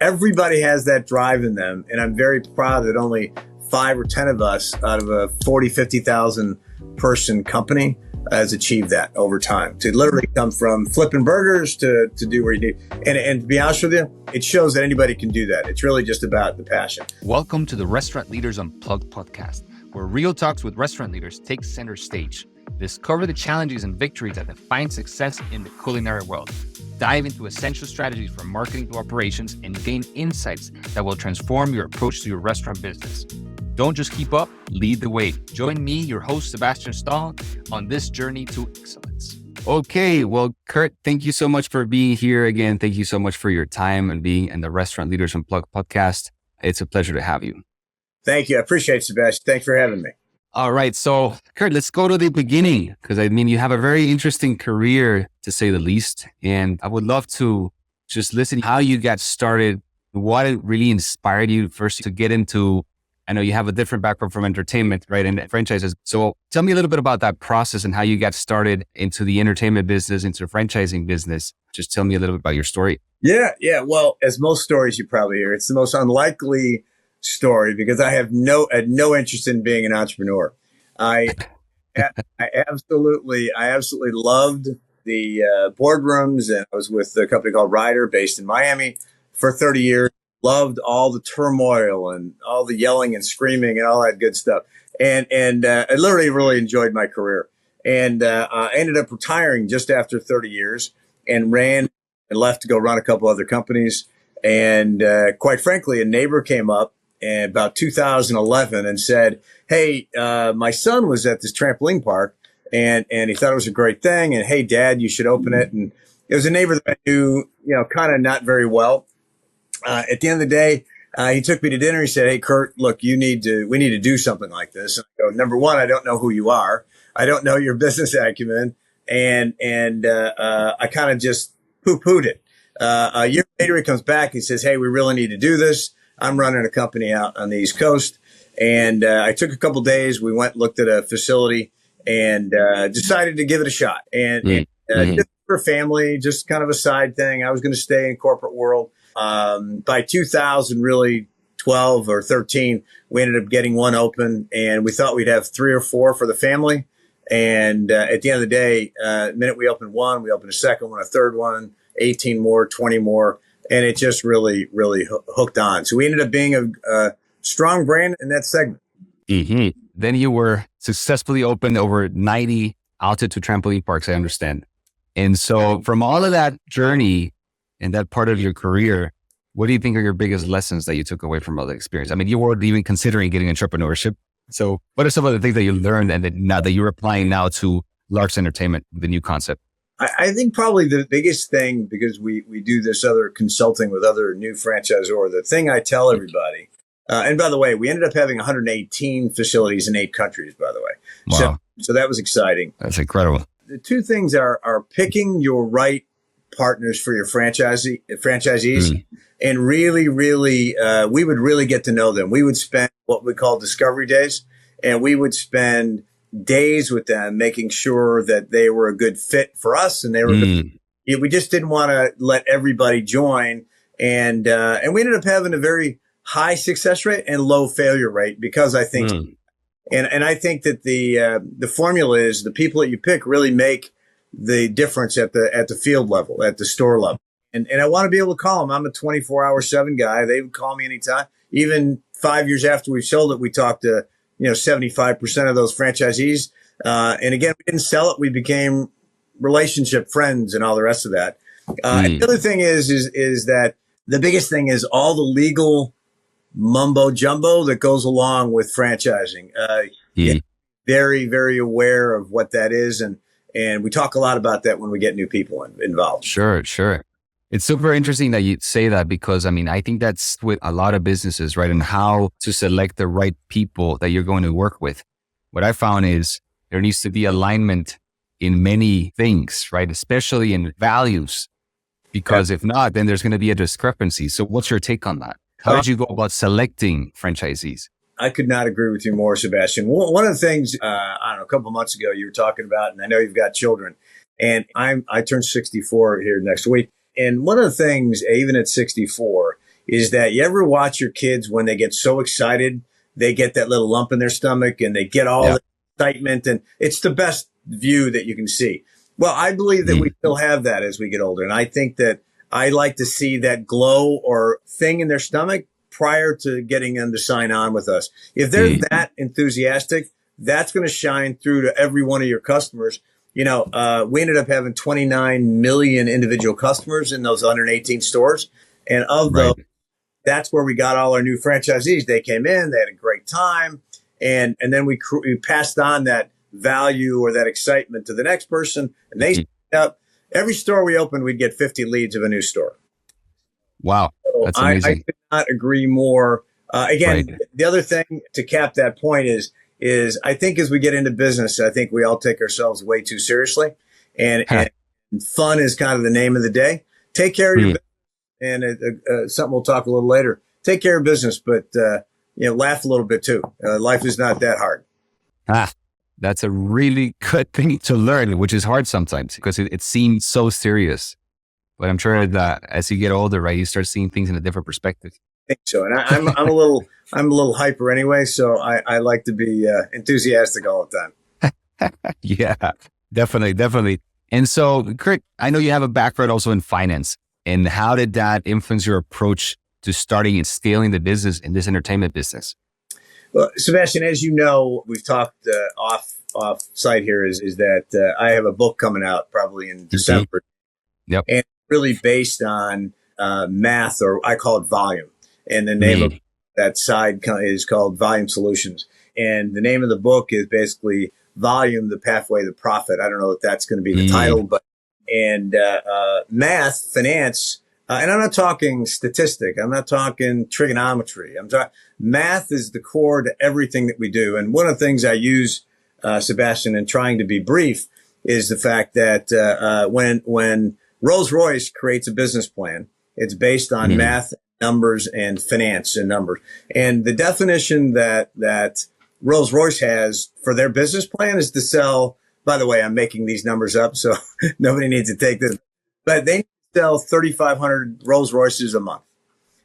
everybody has that drive in them. And I'm very proud that only 5 or 10 of us out of a 40, 50,000 person company has achieved that over time, to literally come from flipping burgers to do what you do. And to be honest with you, it shows that anybody can do that. It's really just about the passion. Welcome to the Restaurant Leaders Unplugged podcast, where real talks with restaurant leaders take center stage. Discover the challenges and victories that define success in the culinary world. Dive into essential strategies from marketing to operations and gain insights that will transform your approach to your restaurant business. Don't just keep up, lead the way. Join me, your host, Sebastian Stahl, on this journey to excellence. Okay, well, Curt, thank you so much for being here again. Thank you so much for your time and being in the Restaurant Leaders Unplugged podcast. It's a pleasure to have you. Thank you. I appreciate it, Sebastian. Thanks for having me. All right. So, Curt, let's go to the beginning, because you have a very interesting career, to say the least. And I would love to just listen how you got started, what really inspired you first to get into. I know you have a different background from entertainment, right? And franchises. So tell me a little bit about that process and how you got started into the entertainment business, into the franchising business. Just tell me a little bit about your story. Yeah. Well, as most stories you probably hear, it's the most unlikely story because I had no interest in being an entrepreneur. I absolutely loved the boardrooms, and I was with a company called Ryder based in Miami for 30 years. Loved all the turmoil and all the yelling and screaming and all that good stuff. And I literally really enjoyed my career. And I ended up retiring just after 30 years and ran and left to go run a couple other companies. And quite frankly, a neighbor came up in about 2011 and said, hey, my son was at this trampoline park and he thought it was a great thing. And hey, Dad, you should open it. And it was a neighbor that I knew, kind of not very well. At the end of the day, he took me to dinner. He said, hey, Curt, look, we need to do something like this. And I go, number one, I don't know who you are. I don't know your business acumen. And I kind of just poo-pooed it. A year later, he comes back. He says, hey, we really need to do this. I'm running a company out on the East Coast. And I took a couple of days. We went, looked at a facility and decided to give it a shot. And just for family, just kind of a side thing. I was going to stay in corporate world. By 2012 or 13, we ended up getting one open, and we thought we'd have 3 or 4 for the family. And at the end of the day, the minute we opened one, we opened a second one, a third one, 18 more, 20 more, and it just really, really hooked on. So we ended up being a strong brand in that segment. Mm-hmm. Then you were successfully opened over 90 altitude trampoline parks, I understand. And so from all of that journey, in that part of your career, what do you think are your biggest lessons that you took away from all the experience? I mean, you weren't even considering getting entrepreneurship. So what are some of the things that you learned and that you're applying now to Larks Entertainment, the new concept? I think probably the biggest thing, because we do this other consulting with other new franchisor, the thing I tell everybody, and by the way, we ended up having 118 facilities in 8 countries, by the way. Wow. So that was exciting. That's incredible. The two things are picking your right partners for your franchisees, and really, we would really get to know them. We would spend what we call discovery days, and we would spend days with them, making sure that they were a good fit for us, and they were. We just didn't want to let everybody join, and we ended up having a very high success rate and low failure rate because I think, and I think that the formula is the people that you pick really make the difference at the field level, at the store level. And I want to be able to call them. I'm a 24/7 guy. They would call me anytime. Even 5 years after we sold it, we talked to, 75% of those franchisees. And again, we didn't sell it. We became relationship friends and all the rest of that. And the other thing is that the biggest thing is all the legal mumbo jumbo that goes along with franchising. Very, very aware of what that is. And we talk a lot about that when we get new people involved. Sure. It's super interesting that you say that because, I think that's with a lot of businesses, right? And how to select the right people that you're going to work with. What I found is there needs to be alignment in many things, right? Especially in values, because if not, then there's going to be a discrepancy. So what's your take on that? How did you go about selecting franchisees? I could not agree with you more, Sebastian. One of the things, a couple of months ago you were talking about, and I know you've got children, and I turned 64 here next week. And one of the things, even at 64, is that you ever watch your kids when they get so excited, they get that little lump in their stomach and they get all the excitement, and it's the best view that you can see. Well, I believe that we still have that as we get older. And I think that I like to see that glow or thing in their stomach prior to getting them to sign on with us. If they're that enthusiastic, that's going to shine through to every one of your customers. We ended up having 29 million individual customers in those 118 stores. And of those, that's where we got all our new franchisees. They came in, they had a great time. And then we passed on that value or that excitement to the next person. And they signed up. Every store we opened, we'd get 50 leads of a new store. Wow. So That's amazing. I could not agree more. The other thing to cap that point is I think as we get into business, I think we all take ourselves way too seriously. And fun is kind of the name of the day. Take care of your business. And something we'll talk a little later. Take care of business, but laugh a little bit too. Life is not that hard. That's a really good thing to learn, which is hard sometimes because it seems so serious. But I'm sure that as you get older, right, you start seeing things in a different perspective. I think so, and I'm a little hyper anyway, so I like to be enthusiastic all the time. Yeah, definitely. And so, Curt, I know you have a background also in finance. And how did that influence your approach to starting and scaling the business in this entertainment business? Well, Sebastian, as you know, we've talked off site here is that I have a book coming out probably in December. Yep. And really based on math, or I call it volume. And the name of that side is called Volume Solutions. And the name of the book is basically Volume, the Pathway to Profit. I don't know if that's going to be the title, but math, finance, and I'm not talking statistic. I'm not talking trigonometry. I'm talking math is the core to everything that we do. And one of the things I use, Sebastian, in trying to be brief, is the fact that when Rolls-Royce creates a business plan, it's based on math, numbers, and finance and numbers. And the definition that Rolls-Royce has for their business plan is to sell. By the way, I'm making these numbers up, so nobody needs to take this. But they sell 3,500 Rolls Royces a month.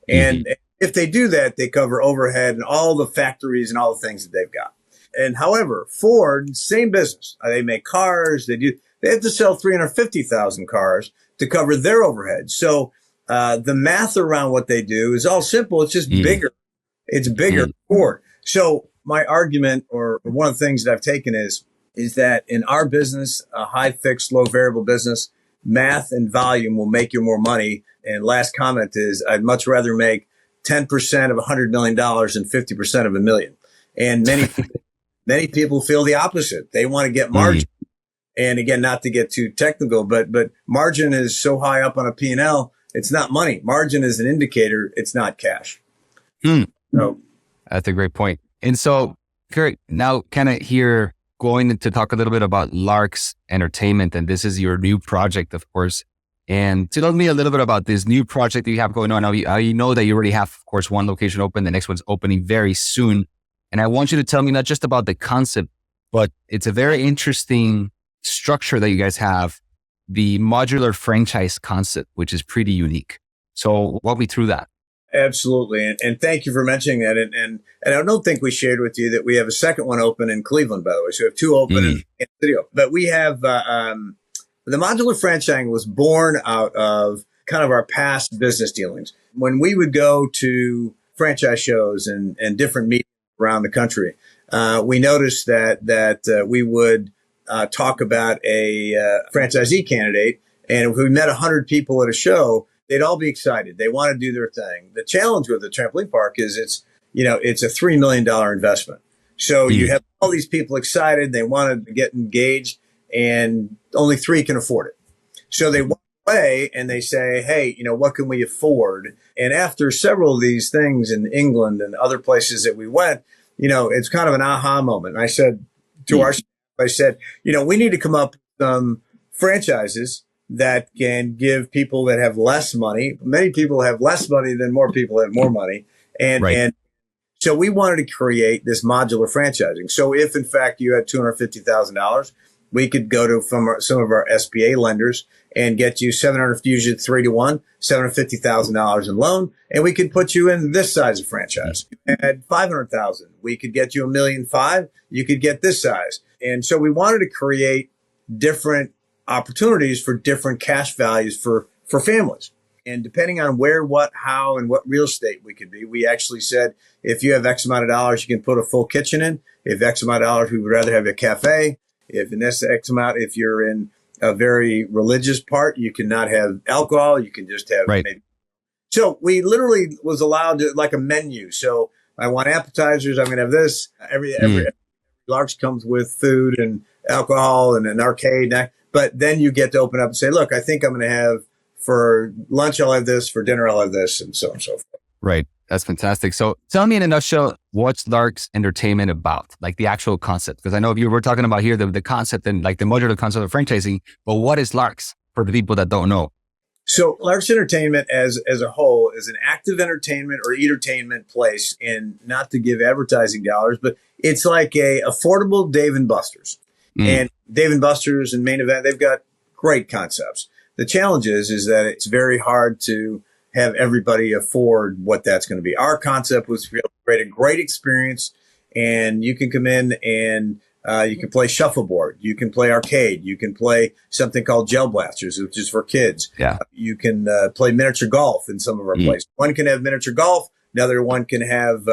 And if they do that, they cover overhead and all the factories and all the things that they've got. And however, Ford, same business. They make cars. They have to sell 350,000 cars to cover their overhead. So the math around what they do is all simple. It's just bigger. It's bigger Ford. So my argument, or one of the things that I've taken is that in our business, a high fixed, low variable business, math and volume will make you more money. And last comment is I'd much rather make 10% of $100 million than 50% of $1 million. And many people feel the opposite. They want to get margin. And again, not to get too technical, but margin is so high up on a P&L, it's not money. Margin is an indicator. It's not cash. So that's a great point. And so, Curt, now kind of here, going to talk a little bit about Larks Entertainment, and this is your new project, of course. And tell me a little bit about this new project that you have going on. Now, you know that you already have, of course, one location open. The next one's opening very soon. And I want you to tell me not just about the concept, but it's a very interesting structure that you guys have, the modular franchise concept, which is pretty unique. So walk me through that. Absolutely. And thank you for mentioning that. And I don't think we shared with you that we have a second one open in Cleveland, by the way. So we have two open in the studio. But we have the modular franchising was born out of kind of our past business dealings. When we would go to franchise shows and different meetings around the country, we noticed that we would talk about a franchisee candidate. And if we met 100 people at a show, they'd all be excited. They want to do their thing. The challenge with the trampoline park is it's a $3 million investment. So you have all these people excited. They want to get engaged, and only 3 can afford it. So they walk away and they say, hey, what can we afford? And after several of these things in England and other places that we went, it's kind of an aha moment. And I said to our staff, we need to come up with some franchises that can give people that have less money. Many people have less money than more people have more money. And so we wanted to create this modular franchising. So if in fact you had $250,000, We could go to some of our SBA lenders and get you 700, usually 3-to-1, $750,000 in loan, and we could put you in this size of franchise. At 500,000, we could get you $1.5 million. You could get this size. And so we wanted to create different opportunities for different cash values for families. And depending on where, what, how, and what real estate we could be, we actually said, if you have X amount of dollars, you can put a full kitchen in. If X amount of dollars, we would rather have a cafe. If in this X amount, if you're in a very religious part, you cannot have alcohol. You can just have maybe. So we literally was allowed to, like a menu. So I want appetizers. I'm going to have this. Every Larks comes with food and alcohol and an arcade. But then you get to open up and say, look, I think I'm going to have for lunch, I'll have this. For dinner, I'll have this, and so on and so forth. Right. That's fantastic. So tell me in a nutshell, what's Larks Entertainment about? Like the actual concept? Because I know we're talking about here the concept and like the modular concept of franchising, but what is Larks for the people that don't know? So Larks Entertainment as a whole is an active entertainment or entertainment place, and not to give advertising dollars, but it's like a affordable Dave & Buster's. And Dave & Buster's and Main Event, they've got great concepts. The challenge is that it's very hard to have everybody afford what that's going to be. Our concept was to create a great experience, and you can come in and you can play shuffleboard, you can play arcade, you can play something called Gel Blasters, which is for kids. Yeah. You can play miniature golf in some of our places. One can have miniature golf, another one can have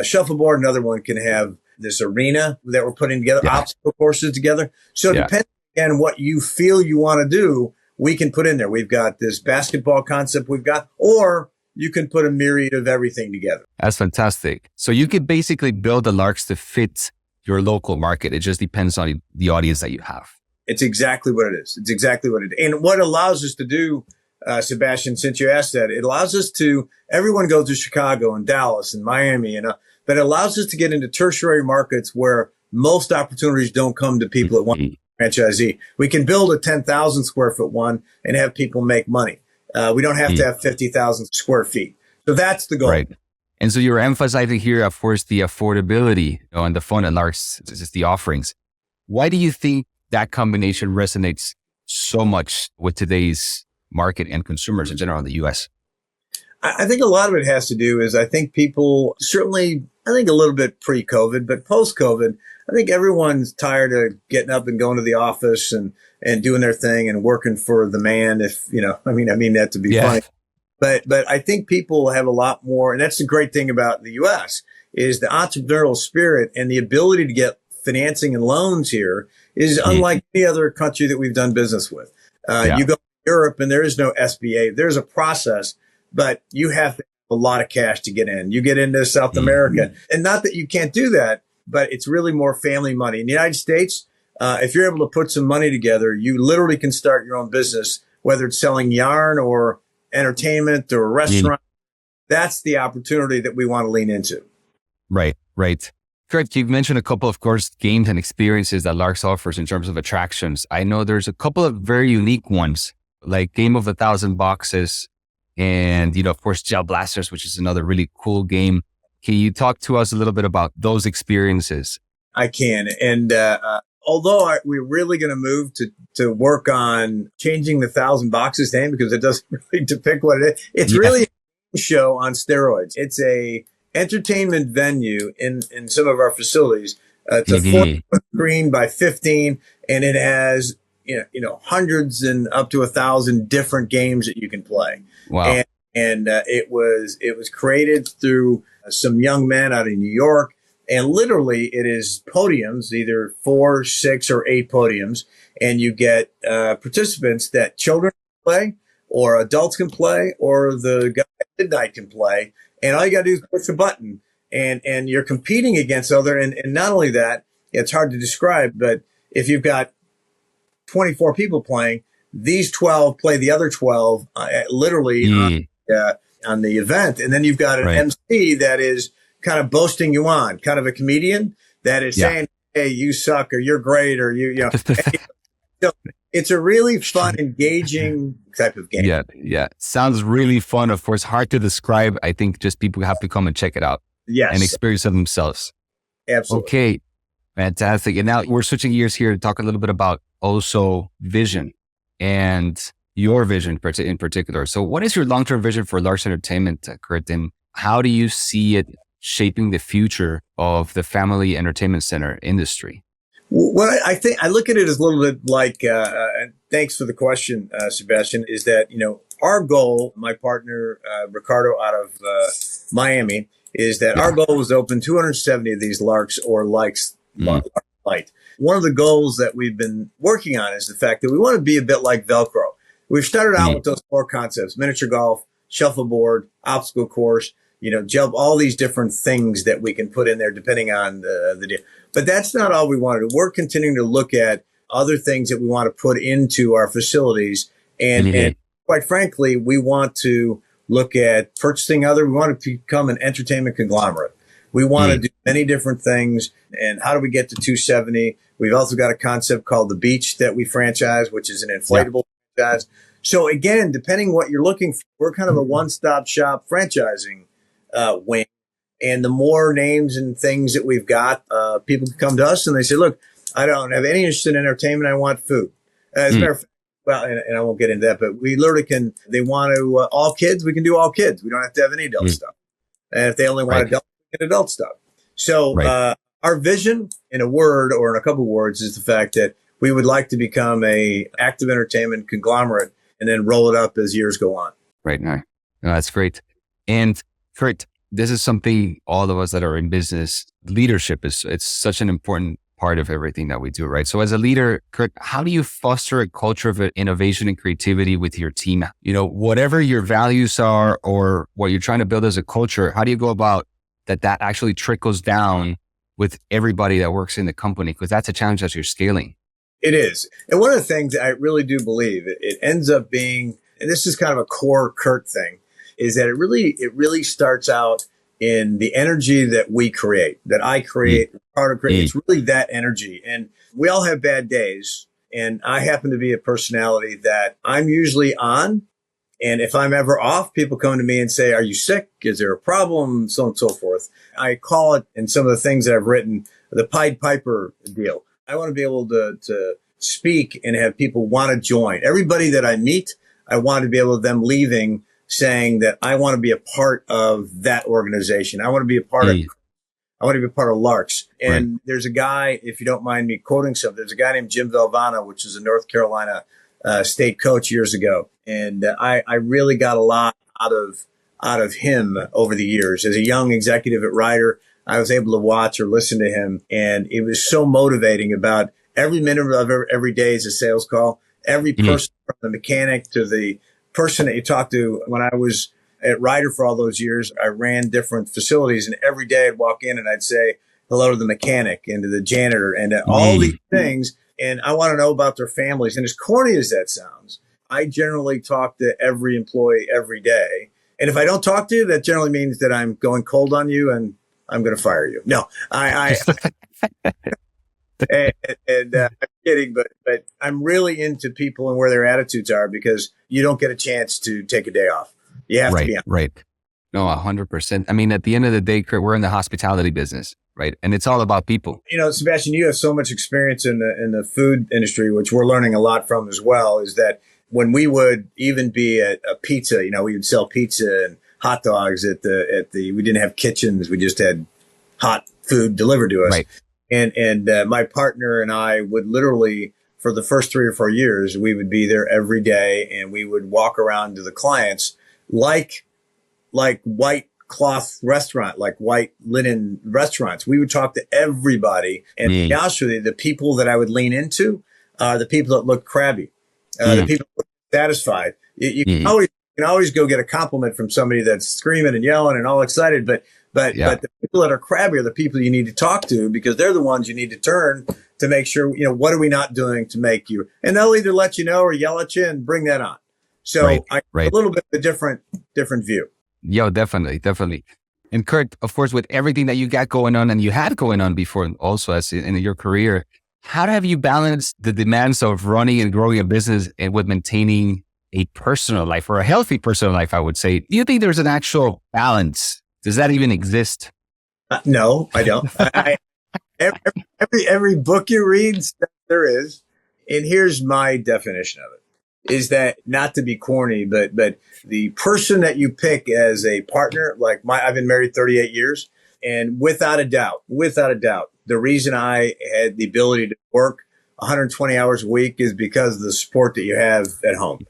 shuffleboard, another one can have this arena that we're putting together, obstacle courses together. So depending on what you feel you want to do, we can put in there. We've got this basketball concept or you can put a myriad of everything together. That's fantastic. So you could basically build the Larks to fit your local market. It just depends on the audience that you have. It's exactly what it is. It's exactly what it is. And what allows us to do, Sebastian, since you asked that, it allows us to, everyone goes to Chicago and Dallas and Miami, but it allows us to get into tertiary markets where most opportunities don't come to people at one franchisee. We can build a 10,000 square foot one and have people make money. We don't have to have 50,000 square feet. So that's the goal. Right. And so you're emphasizing here, of course, the affordability and the fun at Larks, just the offerings. Why do you think that combination resonates so much with today's market and consumers in general in the U.S.? I think a lot of it has to do is I think people certainly, I think a little bit pre-COVID, but post-COVID, I think everyone's tired of getting up and going to the office and doing their thing and working for the man. If, I mean that to be funny, but I think people have a lot more. And that's the great thing about the U.S. is the entrepreneurial spirit and the ability to get financing and loans here is unlike any other country that we've done business with. You go to Europe and there is no SBA. There's a process, but you have to have a lot of cash to get in. You get into South America, and not that you can't do that, but it's really more family money. In the United States, if you're able to put some money together, you literally can start your own business, whether it's selling yarn or entertainment or a restaurant. That's the opportunity that we want to lean into. Right. Curt, you've mentioned a couple, of course, games and experiences that Larks offers in terms of attractions. I know there's a couple of very unique ones, like Game of 1,000 Boxes and, of course, Gel Blasters, which is another really cool game. Can you talk to us a little bit about those experiences? I can. And although we're really going to move to work on changing the 1,000 Boxes name because it doesn't really depict what it is. It's really a show on steroids. It's a entertainment venue in some of our facilities. It's a 4-foot screen by 15, and it has hundreds and up to 1,000 different games that you can play. Wow! And it was created through some young men out in New York, and literally it is podiums, either 4, 6, or 8 podiums, and you get participants that children can play, or adults can play, or the guy at midnight can play, and all you got to do is push a button, and you're competing against other, and not only that, it's hard to describe, but if you've got 24 people playing, these 12 play the other 12 literally on the event. And then you've got an MC that is kind of boasting you on, kind of a comedian that is saying, hey, you suck, or you're great, or so it's a really fun, engaging type of game. Yeah. Sounds really fun. Of course, hard to describe. I think just people have to come and check it out and experience it themselves. Absolutely. Okay. Fantastic. And now we're switching gears here to talk a little bit about also vision and your vision in particular. So what is your long-term vision for Larks Entertainment, Curt? And how do you see it shaping the future of the family entertainment center industry? Well, I think I look at it as a little bit like, and thanks for the question, Sebastian, is that, our goal, my partner, Ricardo out of Miami, is that our goal was to open 270 of these Larks or Likes Light. One of the goals that we've been working on is the fact that we want to be a bit like Velcro. We've started out with those four concepts: miniature golf, shuffleboard, obstacle course, jump, all these different things that we can put in there depending on the deal. But that's not all we wanted. We're continuing to look at other things that we want to put into our facilities. And quite frankly, we want to look at purchasing we want to become an entertainment conglomerate. We want to do many different things. And how do we get to 270? We've also got a concept called the Beach that we franchise, which is an inflatable franchise. So again, depending what you're looking for, we're kind of a one-stop shop franchising wing. And the more names and things that we've got, people can come to us and they say, look, I don't have any interest in entertainment. I want food. As a matter of fact, well, and I won't get into that, but we literally they want to, all kids, we can do all kids. We don't have to have any adult stuff. And if they only want adult, we can adult stuff. So our vision in a word or in a couple of words is the fact that we would like to become a active entertainment conglomerate and then roll it up as years go on. Right now. No, that's great. And Curt, this is something all of us that are in business, leadership it's such an important part of everything that we do, right? So as a leader, Curt, how do you foster a culture of innovation and creativity with your team? Whatever your values are or what you're trying to build as a culture, how do you go about that actually trickles down with everybody that works in the company? Because that's a challenge as you're scaling. It is. And one of the things I really do believe it ends up being, and this is kind of a core Curt thing, is that it really starts out in the energy that we create, that I create, It's really that energy. And we all have bad days. And I happen to be a personality that I'm usually on. And if I'm ever off, people come to me and say, are you sick? Is there a problem? So on and so forth. I call it, in some of the things that I've written, the Pied Piper deal. I want to be able to speak and have people want to join. Everybody that I meet, I want to be able to them leaving saying that I want to be a part of that organization. I want to be a part of Larks. And there's a guy, if you don't mind me quoting something, there's a guy named Jim Valvano, which is a North Carolina state coach years ago. And I really got a lot out of him over the years. As a young executive at Ryder, I was able to watch or listen to him. And it was so motivating about every minute of every day is a sales call. Every person from the mechanic to the person that you talk to. When I was at Ryder for all those years, I ran different facilities, and every day I'd walk in and I'd say hello to the mechanic and to the janitor and to all these things. And I want to know about their families. And as corny as that sounds, I generally talk to every employee every day. And if I don't talk to you, that generally means that I'm going cold on you and I'm going to fire you. No, and I'm kidding, but I'm really into people and where their attitudes are, because you don't get a chance to take a day off. You have to be on. Right. No, 100%. I mean, at the end of the day, Curt, we're in the hospitality business, right? And it's all about people. Sebastian, you have so much experience in the food industry, which we're learning a lot from as well, is that when we would even be at a pizza, we would sell pizza and hot dogs we didn't have kitchens. We just had hot food delivered to us. Right. And my partner and I would literally, for the first 3 or 4 years, we would be there every day, and we would walk around to the clients like white cloth restaurant, like white linen restaurants. We would talk to everybody. And to be honest with you, the people that I would lean into are the people that look crabby, the people that are satisfied. You can always go get a compliment from somebody that's screaming and yelling and all excited, but the people that are crabby are the people you need to talk to, because they're the ones you need to turn to make sure, what are we not doing to make you, and they'll either let you know or yell at you and bring that on. So a little bit of a different view. Yo, definitely. And Curt, of course, with everything that you got going on and you had going on before also as in your career, how have you balanced the demands of running and growing a business and with maintaining a personal life, or a healthy personal life, I would say? Do you think there's an actual balance? Does that even exist? No, I don't. every book you read, there is. And here's my definition of it is that not to be corny, but the person that you pick as a partner, like I've been married 38 years, and without a doubt, the reason I had the ability to work 120 hours a week is because of the support that you have at home.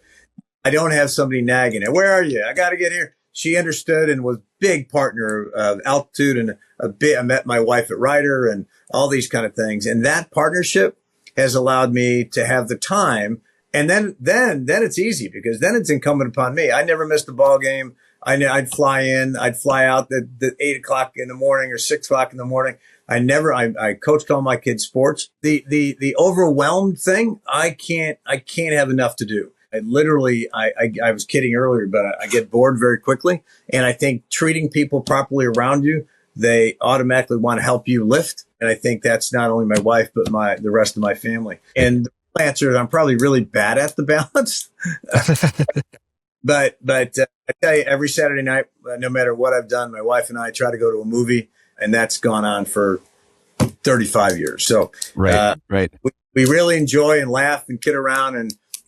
I don't have somebody nagging it. Where are you? I got to get here. She understood and was big partner of Altitude, and I met my wife at Ryder and all these kind of things. And that partnership has allowed me to have the time. And then it's easy because then it's incumbent upon me. I never missed a ball game. I'd fly in, I'd fly out at 8 o'clock in the morning or 6 o'clock in the morning. I coached all my kids' sports. The overwhelmed thing, I can't have enough to do. I was kidding earlier, but I get bored very quickly. And I think treating people properly around you, they automatically want to help you lift. And I think that's not only my wife, but the rest of my family. And the answer is I'm probably really bad at the balance. But I tell you, every Saturday night, no matter what I've done, my wife and I try to go to a movie, and that's gone on for 35 years. So right. We really enjoy and laugh and kid around,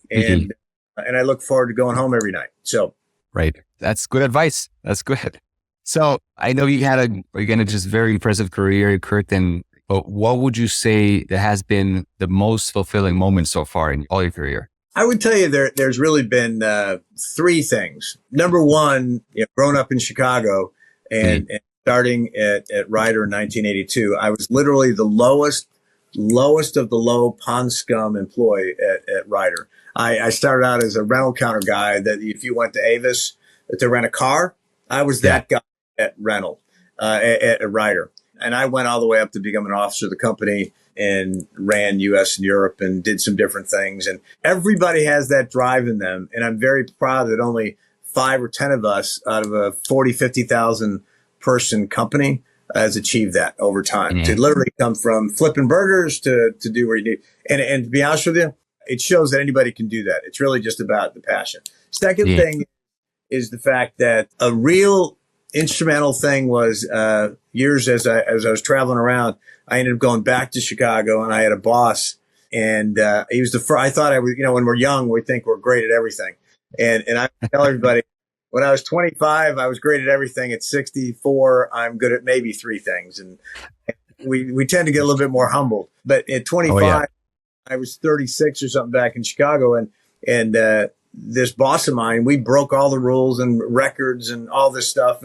and I look forward to going home every night. So right, that's good advice. That's good. So I know you had a just very impressive career, Curt. But what would you say that has been the most fulfilling moment so far in all your career? I would tell you there's really been three things. Number one, growing up in Chicago and starting at Ryder in 1982, I was literally the lowest of the low pond scum employee at Ryder. I started out as a rental counter guy that if you went to Avis to rent a car, I was that guy at rental at Ryder. And I went all the way up to become an officer of the company and ran U.S. and Europe and did some different things. And everybody has that drive in them. And I'm very proud that only 5 or 10 of us out of a 40, 50,000 person company has achieved that over time. To literally come from flipping burgers to do what you need. And to be honest with you, it shows that anybody can do that. It's really just about the passion. Second thing is the fact that a real instrumental thing was years as I was traveling around, I ended up going back to Chicago, and I had a boss, and he was the first. I thought I was, when we're young, we think we're great at everything, and I tell everybody when I was 25, I was great at everything. At 64, I'm good at maybe 3 things, and we tend to get a little bit more humble. But at 25, I was 36 or something back in Chicago, and this boss of mine, we broke all the rules and records and all this stuff.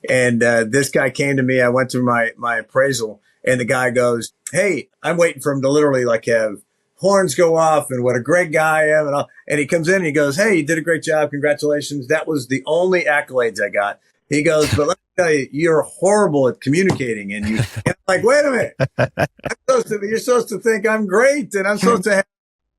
And this guy came to me. I went through my appraisal, and the guy goes, "Hey," I'm waiting for him to literally have horns go off and what a great guy I am. And he comes in and he goes, "Hey, you did a great job. Congratulations." That was the only accolades I got. He goes, "But let me tell you, you're horrible at communicating." And I'm like, wait a minute. You're supposed to think I'm great. And I'm supposed to have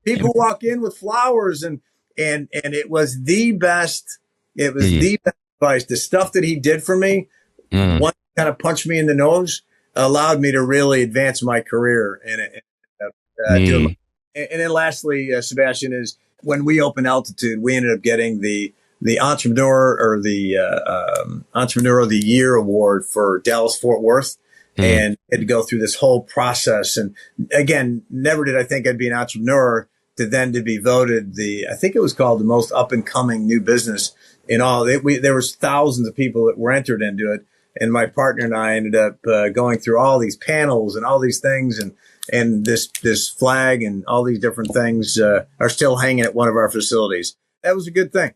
people walk in with flowers and it was the best. It was the best advice. The stuff that he did for me, one kind of punched me in the nose, allowed me to really advance my career. And then lastly, Sebastian, is when we opened Altitude, we ended up getting the entrepreneur or the entrepreneur of the year award for Dallas Fort Worth. And had to go through this whole process. And again, never did I think I'd be an entrepreneur to be voted I think it was called the most up and coming new business in all. There was thousands of people that were entered into it. And my partner and I ended up going through all these panels and all these things. And this flag and all these different things are still hanging at one of our facilities. That was a good thing.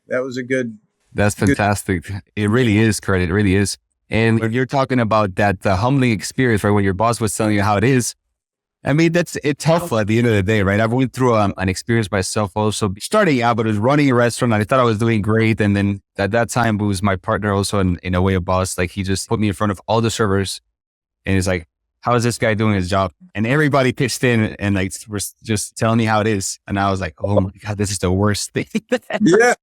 That's fantastic. It really is, Curt. It really is. And when you're talking about that humbling experience, right, when your boss was telling you how it is, I mean, it's tough at the end of the day, right? I went through an experience myself also starting out, but I was running a restaurant and I thought I was doing great. And then at that time, it was my partner also in a way a boss. Like, he just put me in front of all the servers and he's like, "How is this guy doing his job?" And everybody pitched in and was just telling me how it is. And I was like, "Oh my God, this is the worst thing." Yeah.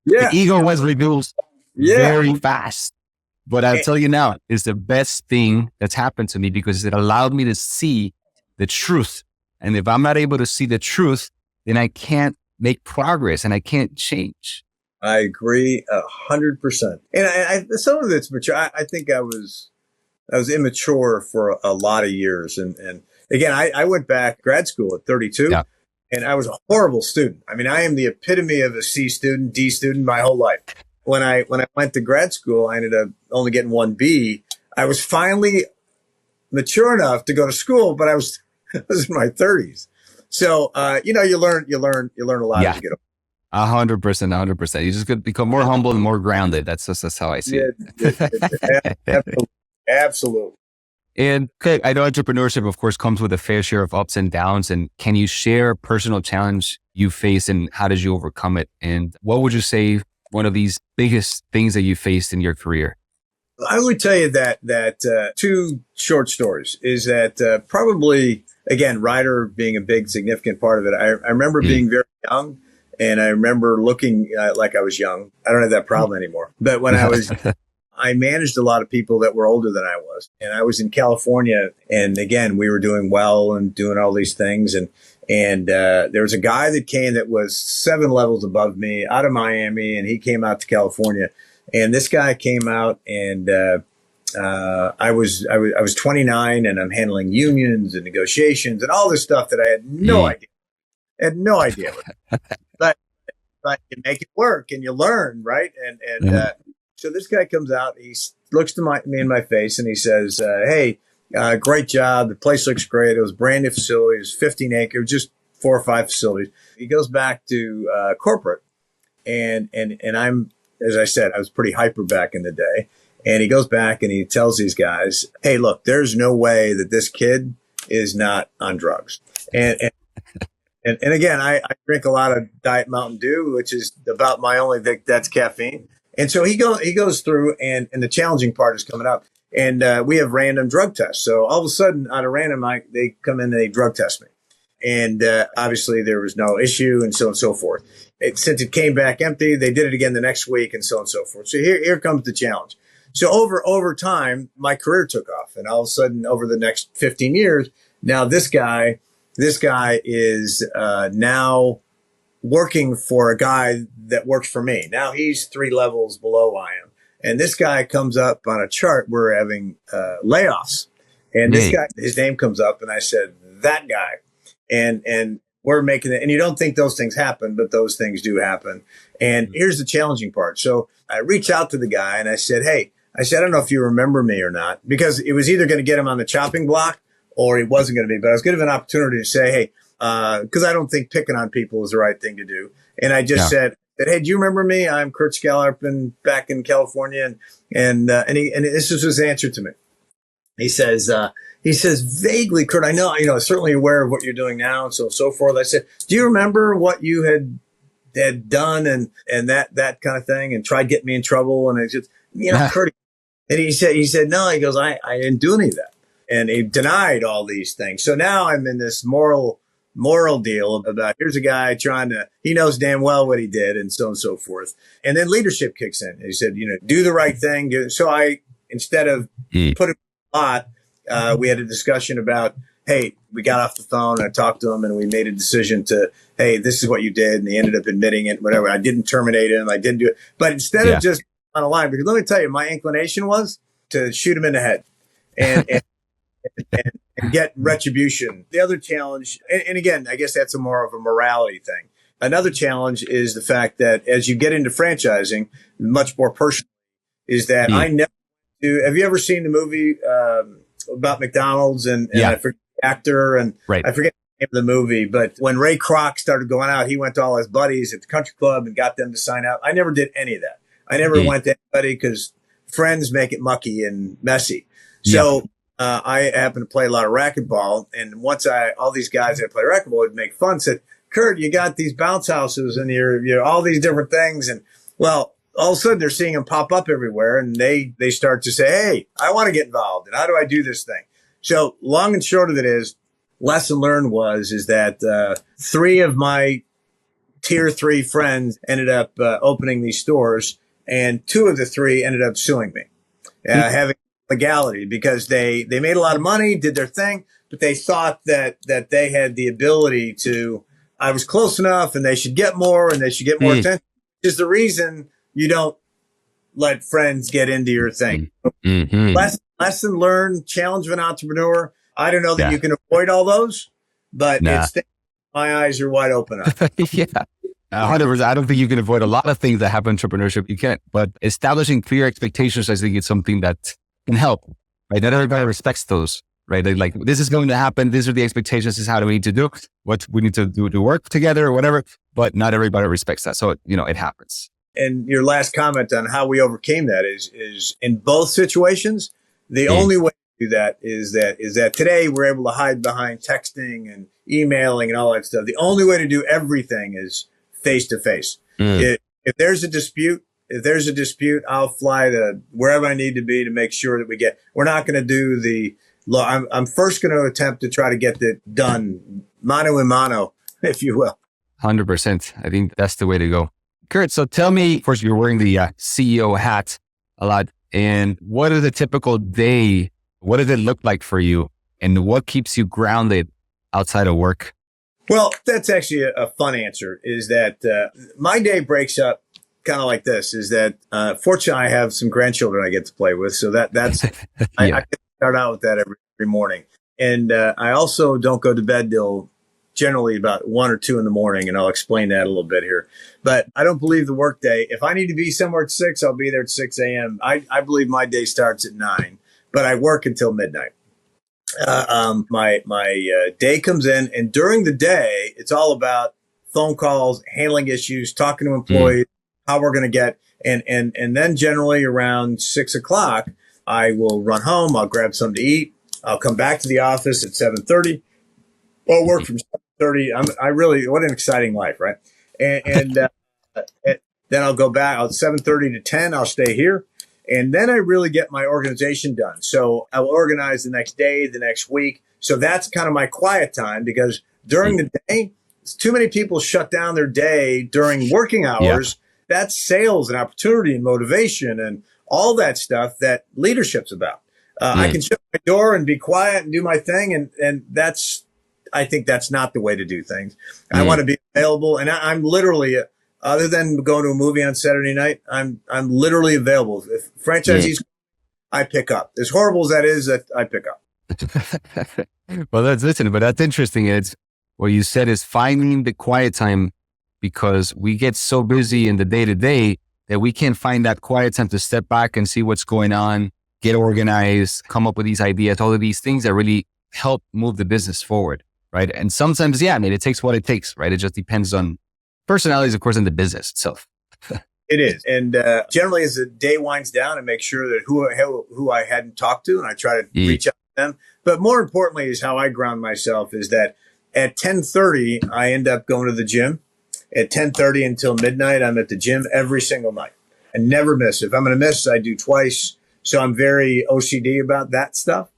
The ego was reduced very fast. But I'll tell you now, it's the best thing that's happened to me because it allowed me to see the truth. And if I'm not able to see the truth, then I can't make progress and I can't change. I agree 100%. And some of it's mature. I think I was I was immature for a lot of years. And again, I went back grad school at 32 Yeah. and I was a horrible student. I mean, I am the epitome of a C student, D student my whole life. When I went to grad school, I ended up only getting one B. I was finally mature enough to go to school, but I was in my 30s. So, you learn a lot as you get older. 100%, 100%. You just could become more humble and more grounded. That's how I see it. Absolutely. Absolutely. And okay, I know entrepreneurship, of course, comes with a fair share of ups and downs. And can you share a personal challenge you faced and how did you overcome it? And what would you say one of these biggest things that you faced in your career? I would tell you that two short stories is that probably, again, Ryder being a big significant part of it. I remember being very young, and I remember looking like I was young. I don't have that problem anymore. But when I managed a lot of people that were older than I was, and I was in California, and again, we were doing well and doing all these things, and there was a guy that came that was 7 levels above me out of Miami, and he came out to California. And this guy came out, and I was 29, and I'm handling unions and negotiations and all this stuff that I had no idea. But you make it work and you learn, right? So this guy comes out, he looks to me in my face, and he says, "Hey, great job. The place looks great. It was a brand new facility. It was 15 acres, just 4 or 5 facilities." He goes back to corporate, and I'm. As I said, I was pretty hyper back in the day. And he goes back and he tells these guys, "Hey, look, there's no way that this kid is not on drugs." And again, I drink a lot of Diet Mountain Dew, which is about my only that's caffeine. And so he goes through, and the challenging part is coming up. And we have random drug tests. So all of a sudden, out of random, they come in and they drug test me. And obviously there was no issue, and so on and so forth. Since it came back empty, they did it again the next week, and so on and so forth. So here comes the challenge. So over time, my career took off, and all of a sudden, over the next 15 years, now this guy is now working for a guy that works for me. Now he's 3 levels below I am, and this guy comes up on a chart. We're having layoffs, and this guy, his name comes up, and I said, "That guy," and we're making it, and you don't think those things happen, but those things do happen. And here's the challenging part. So I reached out to the guy and I said, "Hey," I don't know if you remember me or not, because it was either going to get him on the chopping block or he wasn't going to be, but I was going to have an opportunity to say, "Hey," because I don't think picking on people is the right thing to do. And I just said, "Hey, do you remember me? I'm Curt Skallerup, and back in California." And this was his answer to me. He says vaguely, "Curt, I know, certainly aware of what you're doing now," and so forth. I said, "Do you remember what you had done and that kind of thing, and tried getting me in trouble?" And it's just, Curt, and he said, "No," he goes, I didn't do any of that. And he denied all these things. So now I'm in this moral deal about, here's a guy he knows damn well what he did, and so on and so forth. And then leadership kicks in. He said, "Do the right thing." So instead of putting a lot, we had a discussion about, hey, we got off the phone, I talked to him, and we made a decision to, hey, this is what you did. And he ended up admitting it, whatever. I didn't terminate him. I didn't do it. But instead of just on a line, because let me tell you, my inclination was to shoot him in the head and get retribution. The other challenge, and again, I guess that's more of a morality thing. Another challenge is the fact that as you get into franchising, much more personal, is that I never do. Have you ever seen the movie about McDonald's and I forget the actor and I forget the name of the movie, but when Ray Kroc started going out, he went to all his buddies at the country club and got them to sign up. I never did any of that. I never went to anybody because friends make it mucky and messy. So I happen to play a lot of racquetball, and once all these guys that play racquetball would make fun, said, "Curt, you got these bounce houses and you're all these different things," and well, all of a sudden they're seeing them pop up everywhere, and they start to say, "Hey, I want to get involved, and how do I do this thing?" So long and short of it is, lesson learned is that 3 of my tier 3 friends ended up opening these stores, and 2 of the 3 ended up suing me, having legality, because they made a lot of money, did their thing, but they thought that they had the ability to, I was close enough, and they should get more, and they should get more attention. Which is the reason you don't let friends get into your thing. lesson learned, challenge of an entrepreneur. I don't know that Yeah. you can avoid all those, but Nah. it's my eyes are wide open on. Yeah. 100%. I don't think you can avoid a lot of things that happen in entrepreneurship. You can't, but establishing clear expectations, I think it's something that can help, right? Not everybody respects those, right? They're like, this is going to happen. These are the expectations. This is how we need to do what we need to do to work together or whatever, but not everybody respects that. So, it happens. And your last comment on how we overcame that is in both situations, the only way to do that is that today we're able to hide behind texting and emailing and all that stuff. The only way to do everything is face to face. If there's a dispute, I'll fly to wherever I need to be to make sure that we're not going to do I'm first going to attempt to try to get it done mano a mano, if you will. 100%. I think that's the way to go. Curt, so tell me, of course, you're wearing the CEO hat a lot. And what is a typical day? What does it look like for you? And what keeps you grounded outside of work? Well, that's actually a fun answer, is that my day breaks up kind of like this, is that fortunately I have some grandchildren I get to play with. So that's, I can start out with that every morning. And I also don't go to bed till generally about 1 or 2 in the morning. And I'll explain that a little bit here. But I don't believe the work day. If I need to be somewhere at 6, I'll be there at 6 a.m. I believe my day starts at 9, but I work until midnight. My day comes in, and during the day, it's all about phone calls, handling issues, talking to employees, how we're going to get, and then generally around 6 o'clock, I will run home. I'll grab something to eat. I'll come back to the office at 7:30. I'll work from 7:30. What an exciting life, right? And then I'll go back. 7:30 to 10. I'll stay here. And then I really get my organization done. So I will organize the next day, the next week. So that's kind of my quiet time, because during the day, too many people shut down their day during working hours. Yeah. That's sales and opportunity and motivation and all that stuff that leadership's about. I can shut my door and be quiet and do my thing. And I think that's not the way to do things. I want to be available. And I'm literally, other than going to a movie on Saturday night, I'm literally available. If franchisees, I pick up. As horrible as that is, I pick up. Well, that's interesting. It's what you said is finding the quiet time, because we get so busy in the day to day that we can't find that quiet time to step back and see what's going on, get organized, come up with these ideas, all of these things that really help move the business forward. Right. And sometimes, it takes what it takes, right? It just depends on personalities, of course, in the business itself. It is. And generally, as the day winds down, I make sure that who I hadn't talked to, and I try to reach out to them. But more importantly is how I ground myself is that at 10:30, I end up going to the gym. At 10:30 until midnight, I'm at the gym every single night. I never miss. If I'm going to miss, I do twice. So I'm very OCD about that stuff.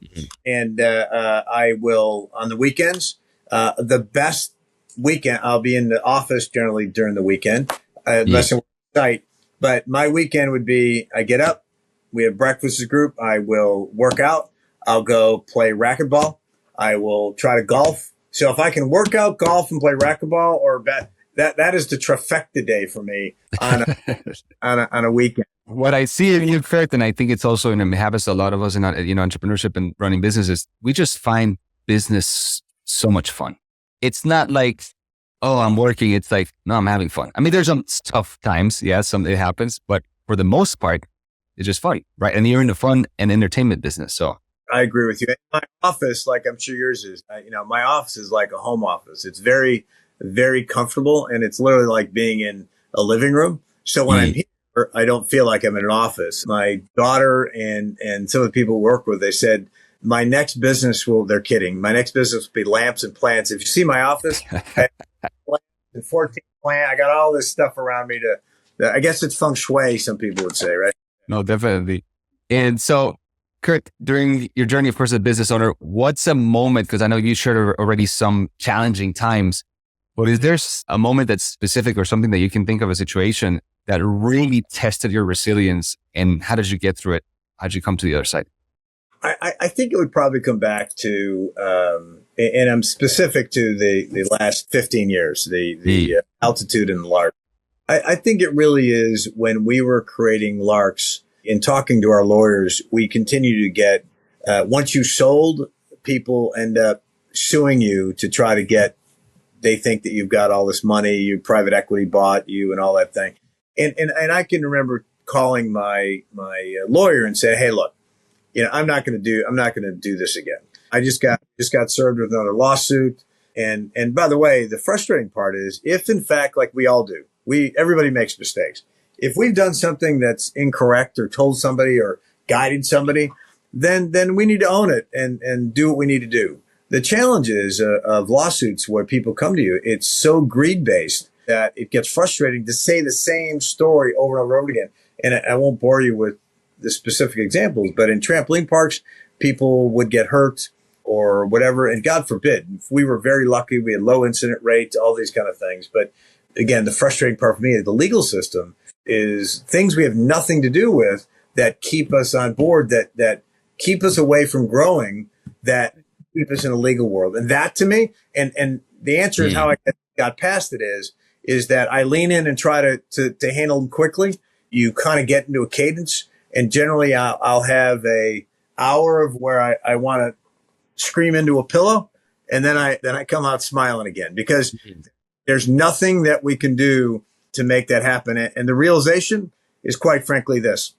And I will, on the weekends, the best weekend, I'll be in the office generally during the weekend, unless I'm site. But my weekend would be, I get up, we have breakfast as a group, I will work out, I'll go play racquetball, I will try to golf. So if I can work out, golf, and play racquetball or bet, that is the trifecta day for me on a weekend. What I see in you, Curt, and I think it's also in habits, a lot of us in entrepreneurship and running businesses, we just find business so much fun. It's not like, oh, I'm working. It's like, no, I'm having fun. I mean, there's some tough times. Yeah, it happens. But for the most part, it's just fun, right? And you're in the fun and entertainment business. So I agree with you. My office, like I'm sure yours is, my office is like a home office. It's very, very comfortable. And it's literally like being in a living room. So when I'm here, I don't feel like I'm in an office. My daughter and some of the people who work with, they said, my next business they're kidding. My next business will be lamps and plants. If you see my office, I have 14 plants. I got all this stuff around me I guess it's feng shui, some people would say, right? No, definitely. And so, Curt, during your journey, of course, as a business owner, what's a moment, because I know you shared already some challenging times, but is there a moment that's specific or something that you can think of, a situation that really tested your resilience, and how did you get through it? How did you come to the other side? I think it would probably come back to, and I'm specific to the last 15 years, the altitude and the Larks. I think it really is when we were creating Larks, in talking to our lawyers, we continue to get once you sold, people end up suing you to try to get, they think that you've got all this money, you private equity bought you and all that thing. And I can remember calling my lawyer and say, hey, look, I'm not going to do this again. I just got served with another lawsuit. And by the way, the frustrating part is, if in fact, like we all do, everybody makes mistakes. If we've done something that's incorrect or told somebody or guided somebody, then we need to own it and do what we need to do. The challenge is of lawsuits where people come to you, it's so greed based that it gets frustrating to say the same story over and over and over again. And I won't bore you with the specific examples, but in trampoline parks, people would get hurt or whatever. And God forbid, if we were very lucky, we had low incident rates, all these kind of things. But again, the frustrating part for me is the legal system is things we have nothing to do with that keep us on board, that keep us away from growing, that keep us in a legal world. And that to me, and the answer is how I got past it is that I lean in and try to handle them quickly. You kind of get into a cadence, and generally I'll have a hour of where I want to scream into a pillow, and then I come out smiling again, because there's nothing that we can do to make that happen. And the realization is, quite frankly, this.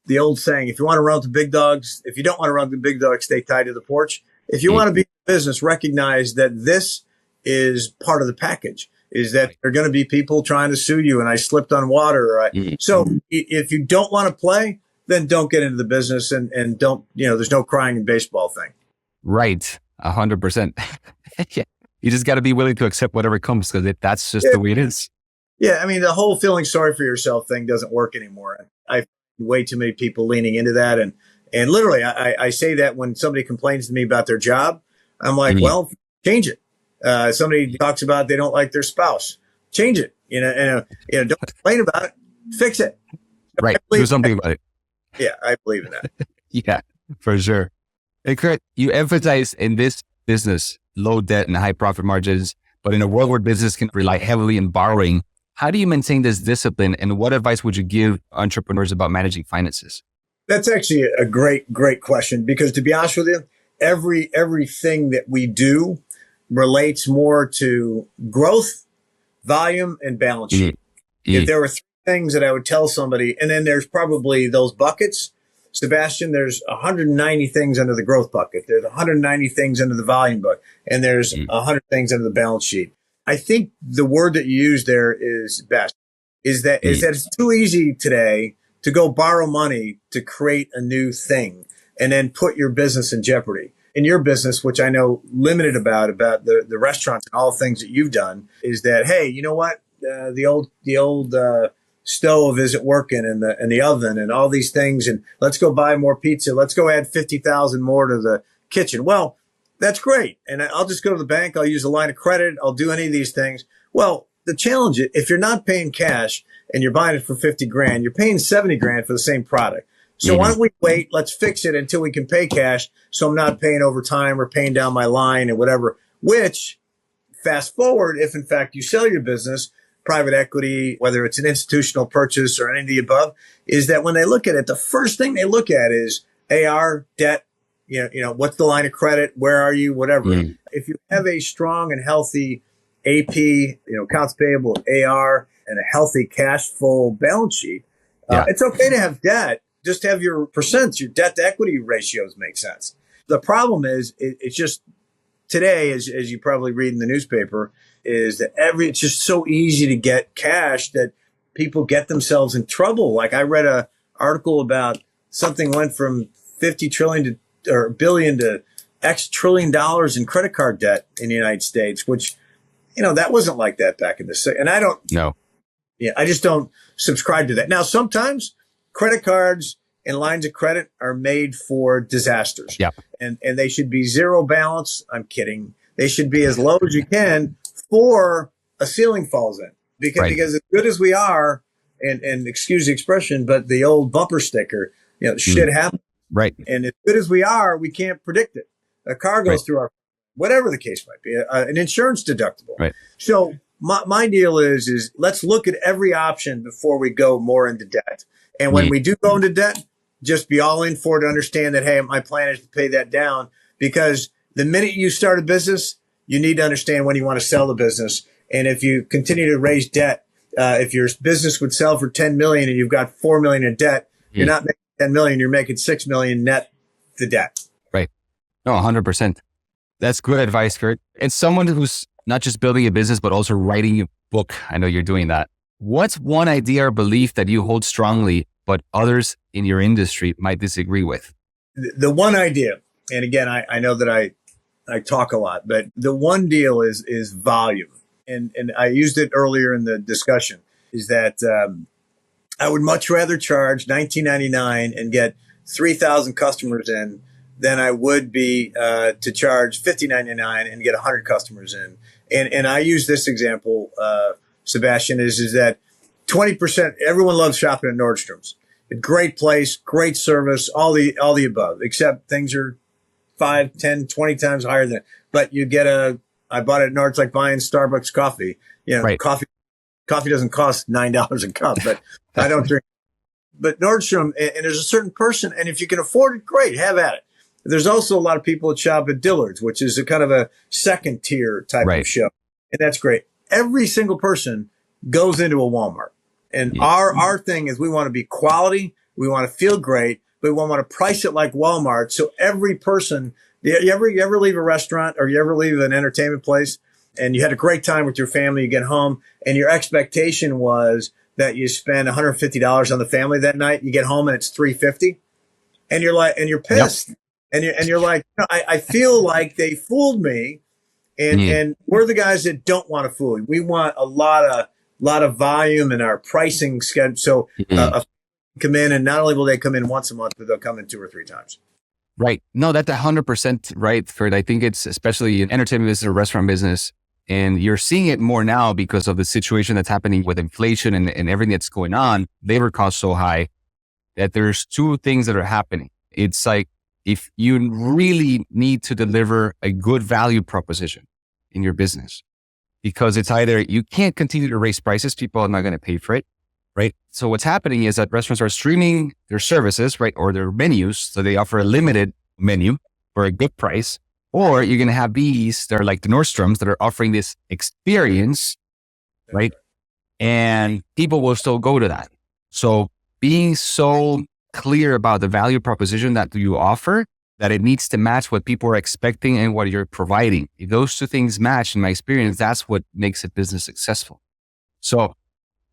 The old saying, if you want to run with the big dogs, if you don't want to run with the big dogs, stay tied to the porch. If you want to be in business, recognize that this is part of the package, is that there are going to be people trying to sue you, and I slipped on water. So if you don't want to play, then don't get into the business, and don't, there's no crying in baseball thing. Right. 100%. Yeah. You just got to be willing to accept whatever comes, because that's just the way it is. Yeah. I mean, the whole feeling sorry for yourself thing doesn't work anymore. I've way too many people leaning into that. And literally, I say that when somebody complains to me about their job, I'm like, well, change it. Somebody talks about they don't like their spouse, change it. Don't complain about it, fix it. Right. Do something about it. Yeah, I believe in that. Yeah, for sure. Hey, Curt, you emphasize in this business low debt and high profit margins, but in a world where business can rely heavily on borrowing, how do you maintain this discipline, and what advice would you give entrepreneurs about managing finances? That's actually a great question, because to be honest with you, everything that we do relates more to growth, volume, and balance sheet. If there were three things that I would tell somebody, and then there's probably those buckets, Sebastian, there's 190 things under the growth bucket. There's 190 things under the volume bucket, and there's 100 things under the balance sheet. I think the word that you use there is best, is that it's too easy today to go borrow money to create a new thing and then put your business in jeopardy. In your business, which I know limited about the restaurants and all the things that you've done, is that, hey, you know what? The old stove isn't working, and the oven and all these things, and let's go buy more pizza. Let's go add 50,000 more to the kitchen. Well, that's great. And I'll just go to the bank. I'll use a line of credit. I'll do any of these things. Well, the challenge is, if you're not paying cash and you're buying it for 50 grand, you're paying 70 grand for the same product. So why don't we wait? Let's fix it until we can pay cash, so I'm not paying overtime or paying down my line and whatever, which, fast forward, if in fact you sell your business, private equity, whether it's an institutional purchase or any of the above, is that when they look at it, the first thing they look at is AR, debt, what's the line of credit? Where are you? Whatever. If you have a strong and healthy AP, accounts payable, AR, and a healthy cash flow balance sheet, it's okay to have debt. Just have your percents, your debt to equity ratios make sense. The problem is, it's just today, as you probably read in the newspaper, is that it's just so easy to get cash that people get themselves in trouble. Like, I read a article about something went from 50 trillion or billion to X trillion dollars in credit card debt in the United States, which, that wasn't like that back in the, and I don't know. Yeah, I just don't subscribe to that. Now, sometimes credit cards and lines of credit are made for disasters. Yeah. And they should be zero balance. I'm kidding. They should be as low as you can for a ceiling falls in. Because as good as we are, and excuse the expression, but the old bumper sticker, shit happens. Right. And as good as we are, we can't predict it. A car goes through our, whatever the case might be, an insurance deductible. Right. So my deal is let's look at every option before we go more into debt. And when we do go into debt, just be all in for it, to understand that, hey, my plan is to pay that down, because the minute you start a business, you need to understand when you want to sell the business. And if you continue to raise debt, if your business would sell for 10 million and you've got 4 million in debt, you're not making 10 million, you're making 6 million net the debt. Right. No, 100%. That's good advice, Curt. And someone who's not just building a business, but also writing a book. I know you're doing that. What's one idea or belief that you hold strongly, but others in your industry might disagree with? The one idea, and again, I know that I talk a lot, but the one deal is volume. And I used it earlier in the discussion, is that I would much rather charge $19.99 and get 3,000 customers in than I would be to charge $50.99 and get 100 customers in. And I use this example, Sebastian, is that 20%, everyone loves shopping at Nordstrom's. A great place, great service, all the above, except things are 5, 10, 20 times higher than, but you get I bought it at Nord's like buying Starbucks coffee. Right. Coffee doesn't cost $9 a cup, but I don't drink. But Nordstrom, and there's a certain person, and if you can afford it, great, have at it. There's also a lot of people that shop at Dillard's, which is a kind of a second tier type of show. And that's great. Every single person goes into a Walmart. And our thing is, we want to be quality. We want to feel great, but we want to price it like Walmart. So every person, you ever leave a restaurant or you ever leave an entertainment place and you had a great time with your family, you get home and your expectation was that you spend $150 on the family that night. You get home and it's $350 and you're pissed. Yep. And you're like, I feel like they fooled me. And we're the guys that don't want to fool you. We want a lot of volume in our pricing schedule. So come in, and not only will they come in once a month, but they'll come in 2 or 3 times. Right. No, that's 100% right, Curt. I think it's especially in entertainment business or restaurant business. And you're seeing it more now because of the situation that's happening with inflation and everything that's going on. Labor costs so high that there's 2 things that are happening. It's like, if you really need to deliver a good value proposition in your business, because it's either you can't continue to raise prices, people are not going to pay for it, right? So what's happening is that restaurants are streaming their services, right, or their menus. So they offer a limited menu for a good price, or you're going to have these that are like the Nordstroms that are offering this experience, right? And people will still go to that. So being so clear about the value proposition that you offer, that it needs to match what people are expecting and what you're providing. If those 2 things match, in my experience, that's what makes a business successful. So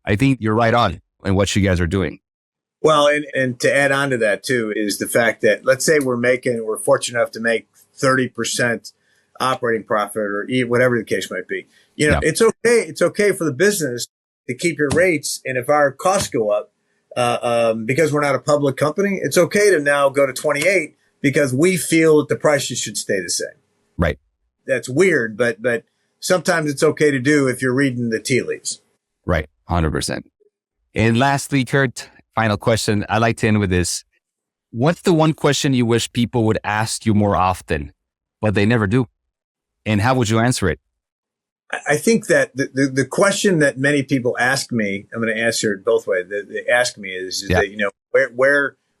I think you're right on in what you guys are doing. Well, and to add on to that too, is the fact that, let's say we're fortunate enough to make 30% operating profit or whatever the case might be. It's okay. It's okay for the business to keep your rates. And if our costs go up, because we're not a public company, it's okay to now go to 28 because we feel that the prices should stay the same. Right. That's weird, but sometimes it's okay to do if you're reading the tea leaves. Right. 100%. And lastly, Curt, final question. I like to end with this. What's the one question you wish people would ask you more often, but they never do? And how would you answer it? I think that the question that many people ask me, I'm going to answer it both ways. They ask me is that,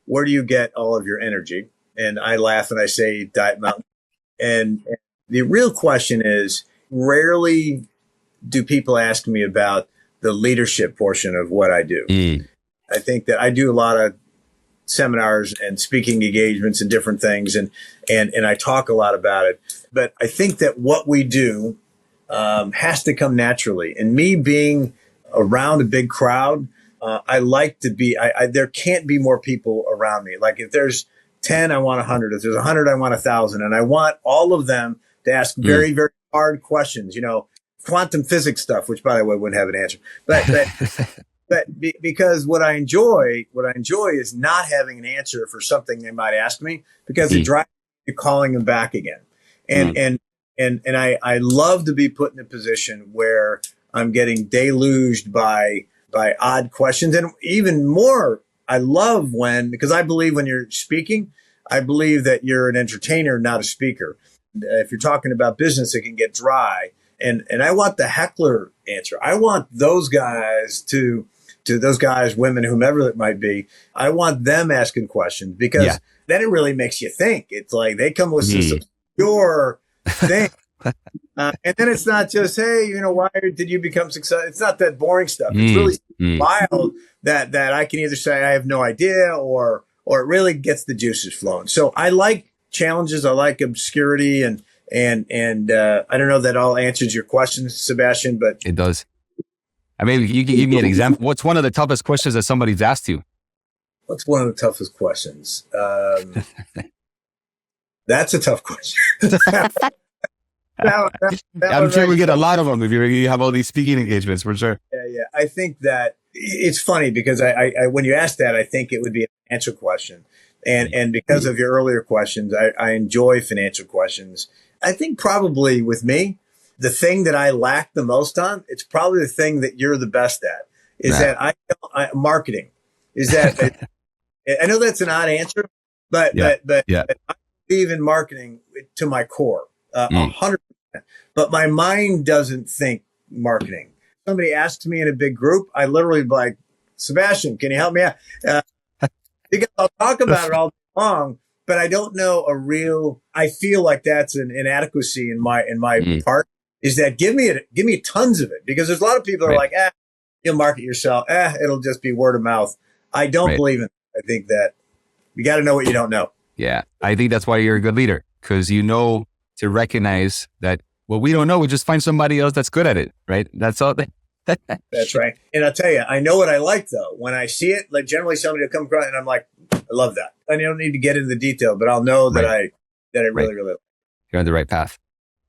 where do you get all of your energy? And I laugh and I say Diet Mountain. And the real question is, rarely do people ask me about the leadership portion of what I do. I think that I do a lot of seminars and speaking engagements and different things. And I talk a lot about it, but I think that what we do has to come naturally. And me being around a big crowd, I like to be, there can't be more people around me. Like if there's 10, I want 100. If there's 100, I want 1,000. And I want all of them to ask very, very hard questions, quantum physics stuff, which by the way, wouldn't have an answer, but because what I enjoy is not having an answer for something they might ask me, because it drives me to calling them back again. And I love to be put in a position where I'm getting deluged by odd questions. And even more, I love because I believe when you're speaking, I believe that you're an entertainer, not a speaker. If you're talking about business, it can get dry. And I want the heckler answer. I want those guys to to those guys, women, whomever it might be, I want them asking questions because then it really makes you think. It's like they come with some obscure thing. And then it's not just, hey, why did you become successful? It's not that boring stuff. It's really wild that I can either say I have no idea or it really gets the juices flowing. So I like challenges. I like obscurity and I don't know that all answers your questions, Sebastian, but it does. I mean, you can give me an example. What's one of the toughest questions that somebody's asked you? What's one of the toughest questions? That's a tough question. I'm sure we get a lot of them if you have all these speaking engagements, for sure. Yeah. I think that it's funny because I when you ask that, I think it would be an answer question. And because of your earlier questions, I enjoy financial questions. I think probably with me, the thing that I lack the most on, it's probably the thing that you're the best at, is that marketing. Is that, I know that's an odd answer, but I believe in marketing to my core, 100%. But my mind doesn't think marketing. Somebody asks me in a big group, I literally be like, Sebastian, can you help me out? Because I'll talk about it all day long, but I don't know I feel like that's an inadequacy in my part, is that give me tons of it, because there's a lot of people that are like, you'll market yourself. It'll just be word of mouth. I don't believe in it. I think that you got to know what you don't know. Yeah. I think that's why you're a good leader, because you know to recognize that what we don't know, we just find somebody else that's good at it. Right. That's all. That's right. And I'll tell you, I know what I like though. When I see it, like generally somebody will come across and I'm like, I love that. I don't need to get into the detail, but I'll know that I really like. You're on the right path.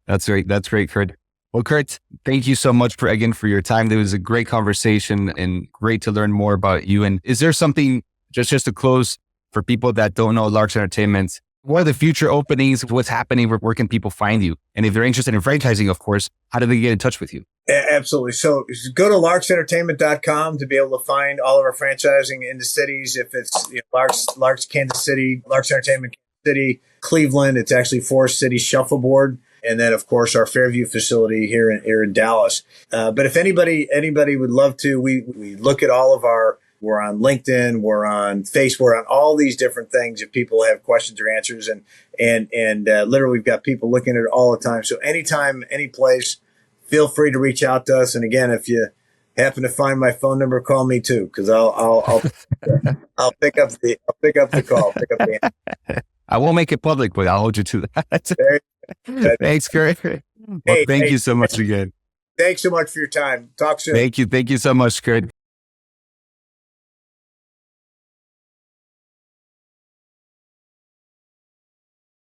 That's great. That's great, Curt. Well, Curt, thank you so much for your time. It was a great conversation and great to learn more about you. And is there something just to close for people that don't know Larks Entertainment? What are the future openings? What's happening? Where can people find you? And if they're interested in franchising, of course, how do they get in touch with you? Absolutely. So go to larksentertainment.com to be able to find all of our franchising in the cities. If it's Larks Kansas City, Larks Entertainment Kansas City, Cleveland, it's actually Forest City Shuffleboard. And then, of course, our Fairview facility here in Dallas. But if anybody would love to, we look at all of we're on LinkedIn, we're on Facebook, we're on all these different things if people have questions or answers. And literally we've got people looking at it all the time. So anytime, any place, feel free to reach out to us. And again, if you happen to find my phone number, call me too, because I'll pick up the call. I won't make it public, but I'll hold you to that. Thanks, Curt. Well, thank you so much again. Thanks so much for your time. Talk soon. Thank you so much, Curt.